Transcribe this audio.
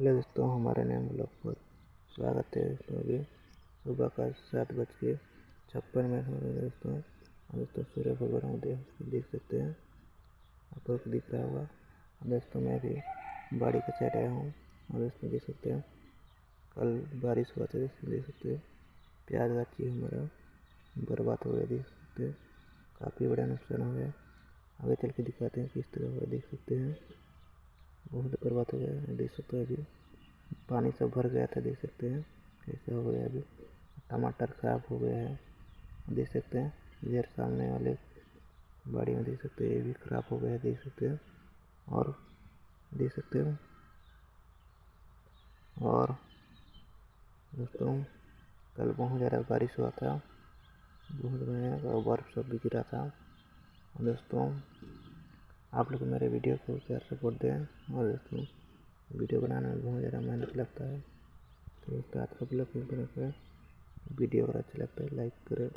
Hello दोस्तों, हमारे नए ब्लॉग पर स्वागत है। दोस्तों अभी सुबह का 7:56 हो रहा है दोस्तों। और दोस्तों सूर्य भगवान देख सकते हैं, आपको दिख रहा होगा। दोस्तों मैं अभी बाड़ी के साइड आया हूँ और दोस्तों देख सकते हैं कल बारिश हुआ था। देख सकते हैं प्याज गाछी हमारा बर्बाद हो गया। देख सकते हैं काफ़ी बड़ा नुकसान हो गया। आगे चल के दिखाते हैं किस तरह हुआ। देख सकते हैं बहुत बर्बाद हो गया। देख सकते हैं अभी पानी सब भर गया था। देख सकते हैं कैसे हो गया। अभी टमाटर खराब हो गया है। देख सकते हैं इधर सामने वाले बाड़ी में देख सकते हैं ये भी खराब हो गया है। देख सकते हैं और देख सकते हैं और दोस्तों कल बहुत ज़्यादा बारिश हुआ था, बहुत भयानक, और बर्फ़ सब भी गिरा था। और दोस्तों आप लोग मेरे वीडियो को प्यार सपोर्ट दें। और दोस्तों वीडियो बनाने में बहुत ज़्यादा मेहनत लगता है, तो दोस्तों आप सब लोग वीडियो अगर अच्छा लगता है लाइक करें।